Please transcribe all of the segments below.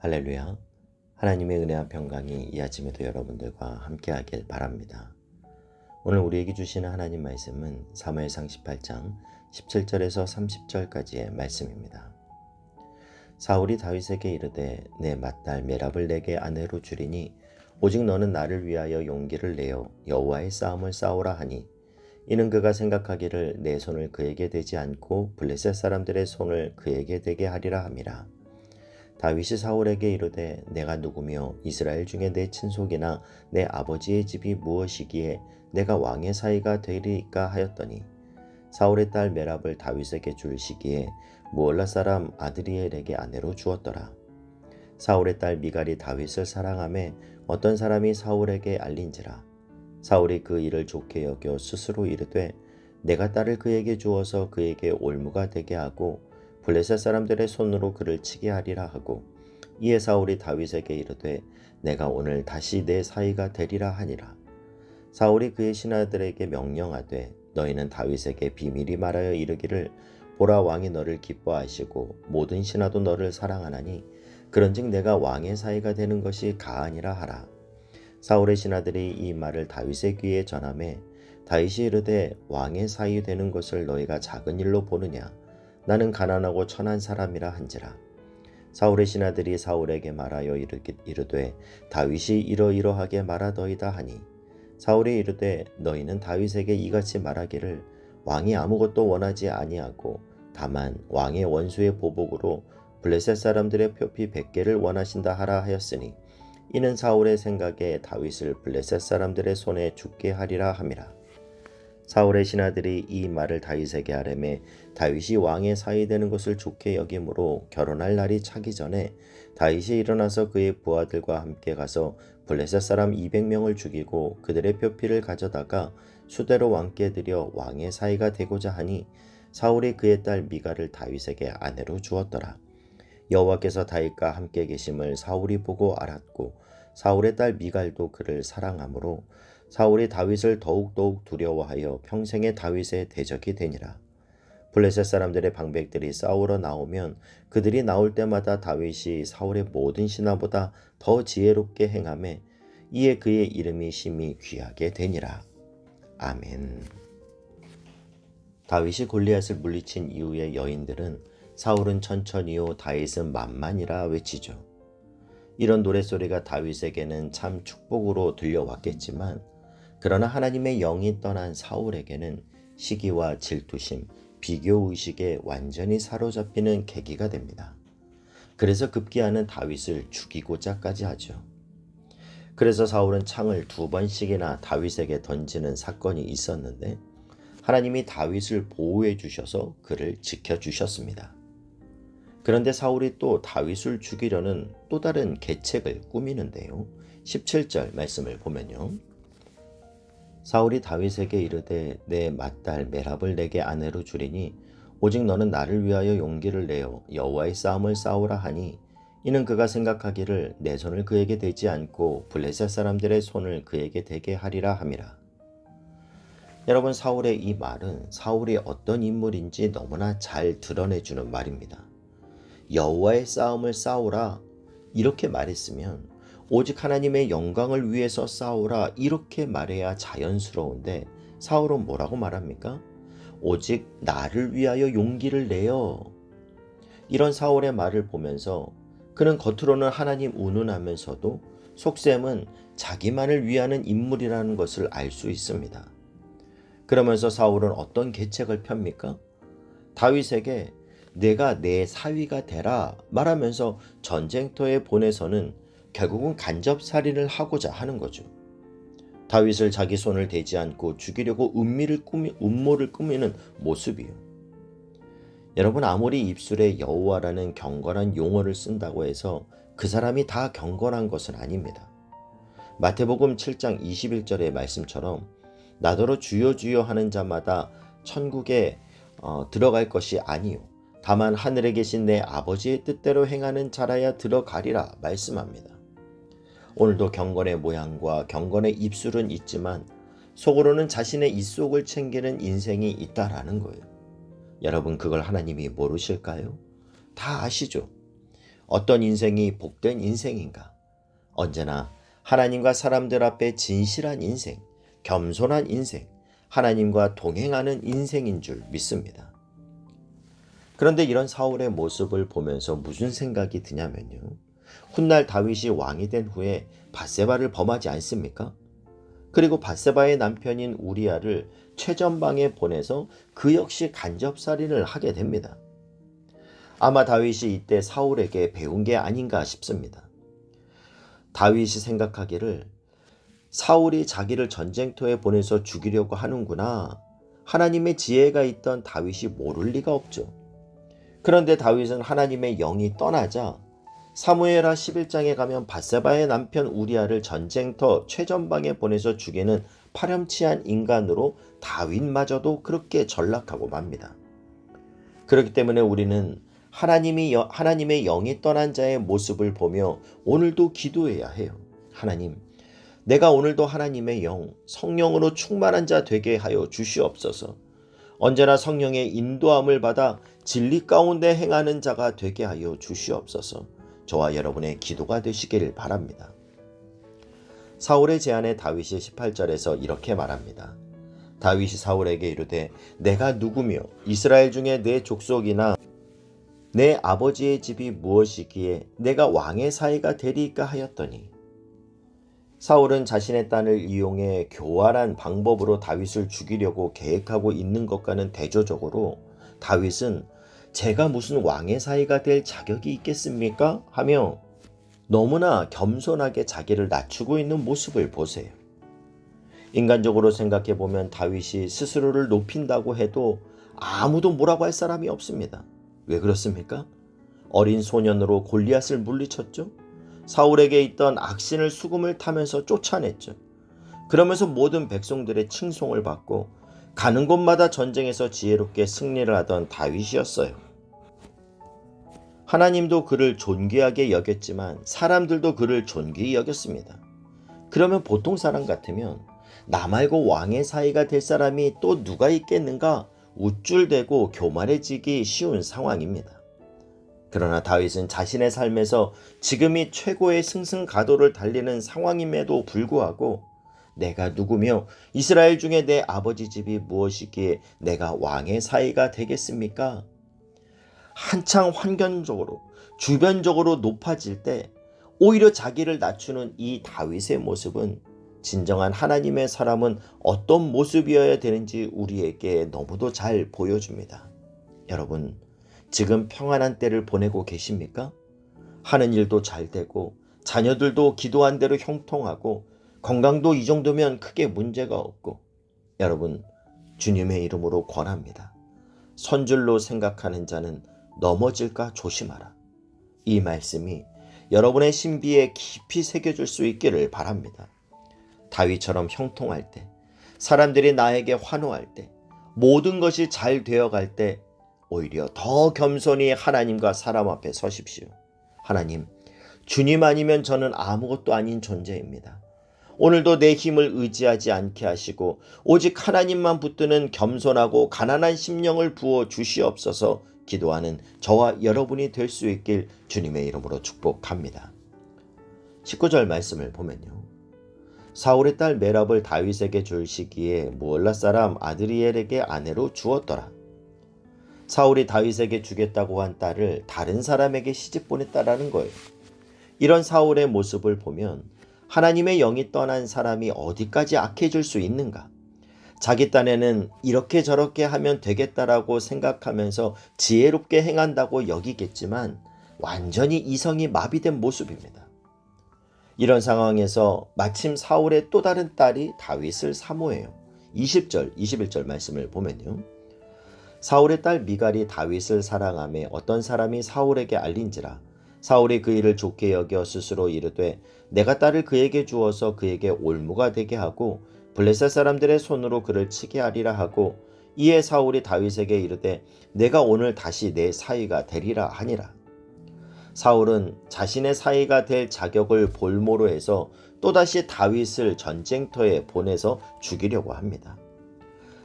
할렐루야. 하나님의 은혜와 평강이 이 아침에도 여러분들과 함께하길 바랍니다. 오늘 우리에게 주시는 하나님 말씀은 사무엘상 18장 17절에서 30절까지의 말씀입니다. 사울이 다윗에게 이르되 내 맏딸 메랍을 내게 아내로 주리니 오직 너는 나를 위하여 용기를 내어 여호와의 싸움을 싸우라 하니 이는 그가 생각하기를 내 손을 그에게 대지 않고 블레셋 사람들의 손을 그에게 대게 하리라 함이라. 다윗이 사울에게 이르되 내가 누구며 이스라엘 중에 내 친속이나 내 아버지의 집이 무엇이기에 내가 왕의 사위가 되리이까 하였더니 사울의 딸 메랍을 다윗에게 줄 시기에 무올라 사람 아드리엘에게 아내로 주었더라. 사울의 딸 미갈이 다윗을 사랑하매 어떤 사람이 사울에게 알린지라. 사울이 그 일을 좋게 여겨 스스로 이르되 내가 딸을 그에게 주어서 그에게 올무가 되게 하고 블레셋 사람들의 손으로 그를 치게 하리라 하고 이에 사울이 다윗에게 이르되 내가 오늘 다시 내 사위가 되리라 하니라. 사울이 그의 신하들에게 명령하되 너희는 다윗에게 비밀히 말하여 이르기를 보라 왕이 너를 기뻐하시고 모든 신하도 너를 사랑하나니 그런즉 내가 왕의 사위가 되는 것이 가하니라 하라. 사울의 신하들이 이 말을 다윗의 귀에 전하매 다윗이 이르되 왕의 사위 되는 것을 너희가 작은 일로 보느냐 나는 가난하고 천한 사람이라 한지라. 사울의 신하들이 사울에게 말하여 이르되 다윗이 이러이러하게 말하더이다 하니 사울이 이르되 너희는 다윗에게 이같이 말하기를 왕이 아무것도 원하지 아니하고 다만 왕의 원수의 보복으로 블레셋 사람들의 표피 100개를 원하신다 하라 하였으니 이는 사울의 생각에 다윗을 블레셋 사람들의 손에 죽게 하리라 함이라. 사울의 신하들이 이 말을 다윗에게 하려매 다윗이 왕의 사위 되는 것을 좋게 여김으로 결혼할 날이 차기 전에 다윗이 일어나서 그의 부하들과 함께 가서 블레셋 사람 200명을 죽이고 그들의 표피를 가져다가 수대로 왕께 드려 왕의 사위가 되고자 하니 사울이 그의 딸 미갈을 다윗에게 아내로 주었더라. 여호와께서 다윗과 함께 계심을 사울이 보고 알았고 사울의 딸 미갈도 그를 사랑하므로 사울이 다윗을 더욱더욱 두려워하여 평생에 다윗의 대적이 되니라. 블레셋 사람들의 방백들이 싸우러 나오면 그들이 나올 때마다 다윗이 사울의 모든 신하보다 더 지혜롭게 행하매 이에 그의 이름이 심히 귀하게 되니라. 아멘. 다윗이 골리앗을 물리친 이후의 여인들은 사울은 천천히요 다윗은 만만이라 외치죠. 이런 노랫소리가 다윗에게는 참 축복으로 들려왔겠지만 그러나 하나님의 영이 떠난 사울에게는 시기와 질투심, 비교의식에 완전히 사로잡히는 계기가 됩니다. 그래서 급기야는 다윗을 죽이고자까지 하죠. 그래서 사울은 창을 2번씩이나 다윗에게 던지는 사건이 있었는데 하나님이 다윗을 보호해 주셔서 그를 지켜주셨습니다. 그런데 사울이 또 다윗을 죽이려는 또 다른 계책을 꾸미는데요. 17절 말씀을 보면요. 사울이 다윗에게 이르되 내 맏딸 메랍을 내게 아내로 주리니 오직 너는 나를 위하여 용기를 내어 여호와의 싸움을 싸우라 하니 이는 그가 생각하기를 내 손을 그에게 대지 않고 블레셋 사람들의 손을 그에게 대게 하리라 함이라. 여러분, 사울의 이 말은 사울이 어떤 인물인지 너무나 잘 드러내주는 말입니다. 여호와의 싸움을 싸우라 이렇게 말했으면 오직 하나님의 영광을 위해서 싸우라 이렇게 말해야 자연스러운데 사울은 뭐라고 말합니까? 오직 나를 위하여 용기를 내어. 이런 사울의 말을 보면서 그는 겉으로는 하나님 운운하면서도 속셈은 자기만을 위하는 인물이라는 것을 알 수 있습니다. 그러면서 사울은 어떤 계책을 펴니까? 다윗에게 내가 내 사위가 되라 말하면서 전쟁터에 보내서는 결국은 간접살인을 하고자 하는 거죠. 다윗을 자기 손을 대지 않고 죽이려고 음모를 꾸미는 모습이요. 여러분, 아무리 입술에 여호와라는 경건한 용어를 쓴다고 해서 그 사람이 다 경건한 것은 아닙니다. 마태복음 7장 21절의 말씀처럼 나더러 주여 주여 하는 자마다 천국에 들어갈 것이 아니요 다만 하늘에 계신 내 아버지의 뜻대로 행하는 자라야 들어가리라 말씀합니다. 오늘도 경건의 모양과 경건의 입술은 있지만 속으로는 자신의 입속을 챙기는 인생이 있다라는 거예요. 여러분, 그걸 하나님이 모르실까요? 다 아시죠? 어떤 인생이 복된 인생인가? 언제나 하나님과 사람들 앞에 진실한 인생, 겸손한 인생, 하나님과 동행하는 인생인 줄 믿습니다. 그런데 이런 사울의 모습을 보면서 무슨 생각이 드냐면요. 훗날 다윗이 왕이 된 후에 밧세바를 범하지 않습니까? 그리고 밧세바의 남편인 우리아를 최전방에 보내서 그 역시 간접살인을 하게 됩니다. 아마 다윗이 이때 사울에게 배운 게 아닌가 싶습니다. 다윗이 생각하기를 사울이 자기를 전쟁터에 보내서 죽이려고 하는구나. 하나님의 지혜가 있던 다윗이 모를 리가 없죠. 그런데 다윗은 하나님의 영이 떠나자 사무엘하 11장에 가면 밧세바의 남편 우리아를 전쟁터 최전방에 보내서 죽이는 파렴치한 인간으로 다윗마저도 그렇게 전락하고 맙니다. 그렇기 때문에 우리는 하나님의 영이 떠난 자의 모습을 보며 오늘도 기도해야 해요. 하나님, 내가 오늘도 하나님의 영, 성령으로 충만한 자 되게 하여 주시옵소서. 언제나 성령의 인도함을 받아 진리 가운데 행하는 자가 되게 하여 주시옵소서. 저와 여러분의 기도가 되시기를 바랍니다. 사울의 제안에 다윗이 18절에서 이렇게 말합니다. 다윗이 사울에게 이르되 내가 누구며 이스라엘 중에 내 족속이나 내 아버지의 집이 무엇이기에 내가 왕의 사이가 되리까 하였더니 사울은 자신의 딴을 이용해 교활한 방법으로 다윗을 죽이려고 계획하고 있는 것과는 대조적으로 다윗은 제가 무슨 왕의 사이가 될 자격이 있겠습니까? 하며 너무나 겸손하게 자기를 낮추고 있는 모습을 보세요. 인간적으로 생각해보면 다윗이 스스로를 높인다고 해도 아무도 뭐라고 할 사람이 없습니다. 왜 그렇습니까? 어린 소년으로 골리앗을 물리쳤죠. 사울에게 있던 악신을 수금을 타면서 쫓아냈죠. 그러면서 모든 백성들의 칭송을 받고 가는 곳마다 전쟁에서 지혜롭게 승리를 하던 다윗이었어요. 하나님도 그를 존귀하게 여겼지만 사람들도 그를 존귀히 여겼습니다. 그러면 보통 사람 같으면 나 말고 왕의 사이가 될 사람이 또 누가 있겠는가 우쭐대고 교만해지기 쉬운 상황입니다. 그러나 다윗은 자신의 삶에서 지금이 최고의 승승가도를 달리는 상황임에도 불구하고 내가 누구며 이스라엘 중에 내 아버지 집이 무엇이기에 내가 왕의 사이가 되겠습니까? 한창 환경적으로 주변적으로 높아질 때 오히려 자기를 낮추는 이 다윗의 모습은 진정한 하나님의 사람은 어떤 모습이어야 되는지 우리에게 너무도 잘 보여줍니다. 여러분, 지금 평안한 때를 보내고 계십니까? 하는 일도 잘 되고 자녀들도 기도한 대로 형통하고 건강도 이 정도면 크게 문제가 없고 여러분, 주님의 이름으로 권합니다. 선줄로 생각하는 자는 넘어질까 조심하라. 이 말씀이 여러분의 신비에 깊이 새겨질 수 있기를 바랍니다. 다윗처럼 형통할 때, 사람들이 나에게 환호할 때, 모든 것이 잘 되어갈 때 오히려 더 겸손히 하나님과 사람 앞에 서십시오. 하나님, 주님 아니면 저는 아무것도 아닌 존재입니다. 오늘도 내 힘을 의지하지 않게 하시고 오직 하나님만 붙드는 겸손하고 가난한 심령을 부어 주시옵소서. 기도하는 저와 여러분이 될 수 있길 주님의 이름으로 축복합니다. 19절 말씀을 보면요. 사울의 딸 메랍을 다윗에게 줄 시기에 무올라 사람 아드리엘에게 아내로 주었더라. 사울이 다윗에게 주겠다고 한 딸을 다른 사람에게 시집 보냈다라는 거예요. 이런 사울의 모습을 보면 하나님의 영이 떠난 사람이 어디까지 악해질 수 있는가? 자기 딴에는 이렇게 저렇게 하면 되겠다라고 생각하면서 지혜롭게 행한다고 여기겠지만 완전히 이성이 마비된 모습입니다. 이런 상황에서 마침 사울의 또 다른 딸이 다윗을 사모해요. 20절, 21절 말씀을 보면요. 사울의 딸 미갈이 다윗을 사랑하며 어떤 사람이 사울에게 알린지라 사울이 그 일을 좋게 여겨 스스로 이르되 내가 딸을 그에게 주어서 그에게 올무가 되게 하고 블레셋 사람들의 손으로 그를 치게 하리라 하고 이에 사울이 다윗에게 이르되 내가 오늘 다시 내 사위가 되리라 하니라. 사울은 자신의 사위가 될 자격을 볼모로 해서 또다시 다윗을 전쟁터에 보내서 죽이려고 합니다.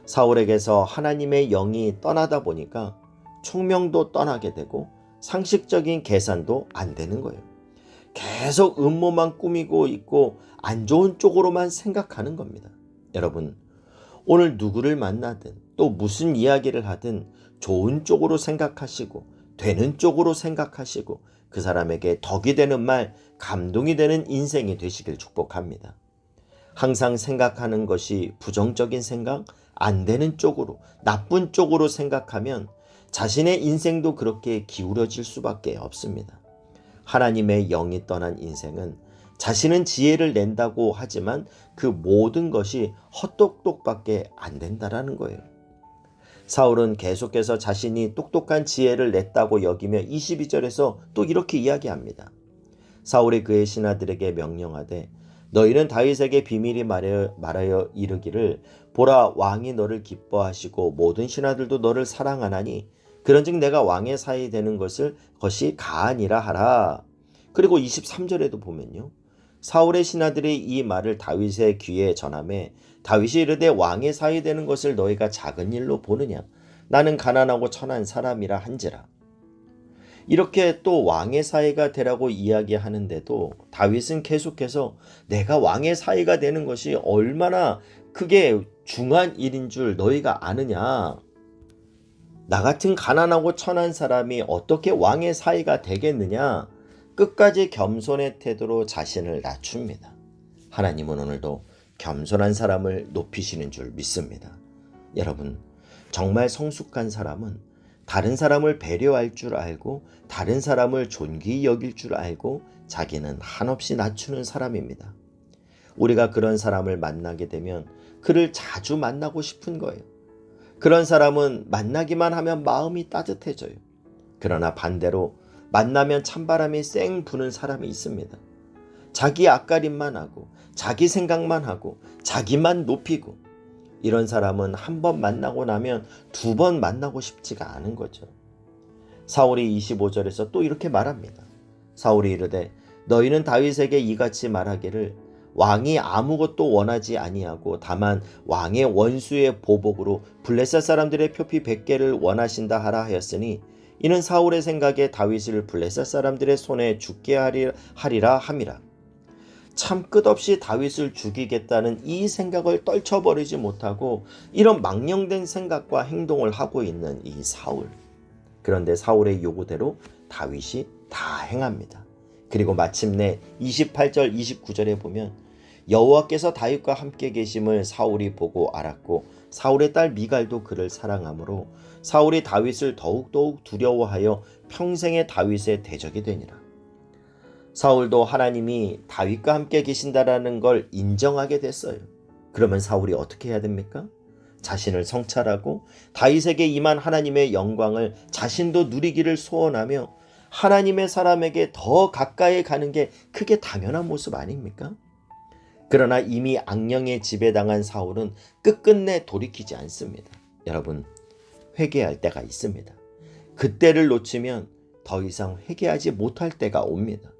사울에게서 하나님의 영이 떠나다 보니까 총명도 떠나게 되고 상식적인 계산도 안 되는 거예요. 계속 음모만 꾸미고 있고 안 좋은 쪽으로만 생각하는 겁니다. 여러분, 오늘 누구를 만나든 또 무슨 이야기를 하든 좋은 쪽으로 생각하시고 되는 쪽으로 생각하시고 그 사람에게 덕이 되는 말, 감동이 되는 인생이 되시길 축복합니다. 항상 생각하는 것이 부정적인 생각, 안 되는 쪽으로, 나쁜 쪽으로 생각하면 자신의 인생도 그렇게 기울어질 수밖에 없습니다. 하나님의 영이 떠난 인생은 자신은 지혜를 낸다고 하지만 그 모든 것이 헛똑똑밖에 안 된다라는 거예요. 사울은 계속해서 자신이 똑똑한 지혜를 냈다고 여기며 22절에서 또 이렇게 이야기합니다. 사울이 그의 신하들에게 명령하되 너희는 다윗에게 비밀히 말하여 이르기를 보라 왕이 너를 기뻐하시고 모든 신하들도 너를 사랑하나니 그런즉 내가 왕의 사이 되는 것이 가하니라 하라. 그리고 23절에도 보면요. 사울의 신하들이 이 말을 다윗의 귀에 전하매 다윗이 이르되 왕의 사이 되는 것을 너희가 작은 일로 보느냐 나는 가난하고 천한 사람이라 한지라. 이렇게 또 왕의 사이가 되라고 이야기하는데도 다윗은 계속해서 내가 왕의 사이가 되는 것이 얼마나 크게 중한 일인 줄 너희가 아느냐. 나 같은 가난하고 천한 사람이 어떻게 왕의 사이가 되겠느냐. 끝까지 겸손의 태도로 자신을 낮춥니다. 하나님은 오늘도 겸손한 사람을 높이시는 줄 믿습니다. 여러분, 정말 성숙한 사람은 다른 사람을 배려할 줄 알고 다른 사람을 존귀히 여길 줄 알고 자기는 한없이 낮추는 사람입니다. 우리가 그런 사람을 만나게 되면 그를 자주 만나고 싶은 거예요. 그런 사람은 만나기만 하면 마음이 따뜻해져요. 그러나 반대로 만나면 찬바람이 쌩 부는 사람이 있습니다. 자기 앞가림만 하고 자기 생각만 하고 자기만 높이고 이런 사람은 한 번 만나고 나면 두 번 만나고 싶지가 않은 거죠. 사울이 25절에서 또 이렇게 말합니다. 사울이 이르되 너희는 다윗에게 이같이 말하기를 왕이 아무것도 원하지 아니하고 다만 왕의 원수의 보복으로 블레셋 사람들의 표피 100개를 원하신다 하라 하였으니 이는 사울의 생각에 다윗을 블레셋 사람들의 손에 죽게 하리라 함이라. 참 끝없이 다윗을 죽이겠다는 이 생각을 떨쳐버리지 못하고 이런 망령된 생각과 행동을 하고 있는 이 사울. 그런데 사울의 요구대로 다윗이 다 행합니다. 그리고 마침내 28절 29절에 보면 여호와께서 다윗과 함께 계심을 사울이 보고 알았고 사울의 딸 미갈도 그를 사랑하므로 사울이 다윗을 더욱더욱 두려워하여 평생의 다윗의 대적이 되니라. 사울도 하나님이 다윗과 함께 계신다라는 걸 인정하게 됐어요. 그러면 사울이 어떻게 해야 됩니까? 자신을 성찰하고 다윗에게 임한 하나님의 영광을 자신도 누리기를 소원하며 하나님의 사람에게 더 가까이 가는 게 크게 당연한 모습 아닙니까? 그러나 이미 악령에 지배당한 사울은 끝끝내 돌이키지 않습니다. 여러분, 회개할 때가 있습니다. 그때를 놓치면 더 이상 회개하지 못할 때가 옵니다.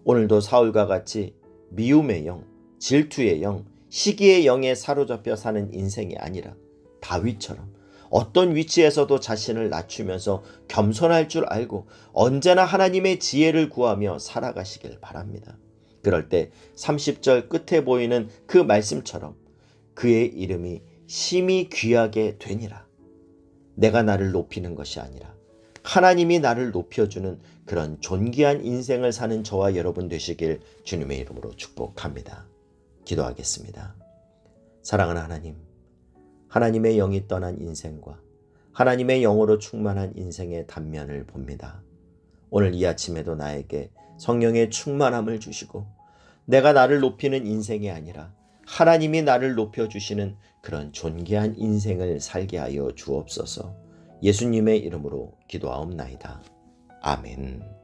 오늘도 사울과 같이 미움의 영, 질투의 영, 시기의 영에 사로잡혀 사는 인생이 아니라 다윗처럼 어떤 위치에서도 자신을 낮추면서 겸손할 줄 알고 언제나 하나님의 지혜를 구하며 살아가시길 바랍니다. 그럴 때 30절 끝에 보이는 그 말씀처럼 그의 이름이 심히 귀하게 되니라. 내가 나를 높이는 것이 아니라 하나님이 나를 높여주는 그런 존귀한 인생을 사는 저와 여러분 되시길 주님의 이름으로 축복합니다. 기도하겠습니다. 사랑하는 하나님, 하나님의 영이 떠난 인생과 하나님의 영으로 충만한 인생의 단면을 봅니다. 오늘 이 아침에도 나에게 성령의 충만함을 주시고 내가 나를 높이는 인생이 아니라 하나님이 나를 높여주시는 그런 존귀한 인생을 살게 하여 주옵소서. 예수님의 이름으로 기도하옵나이다. 아멘.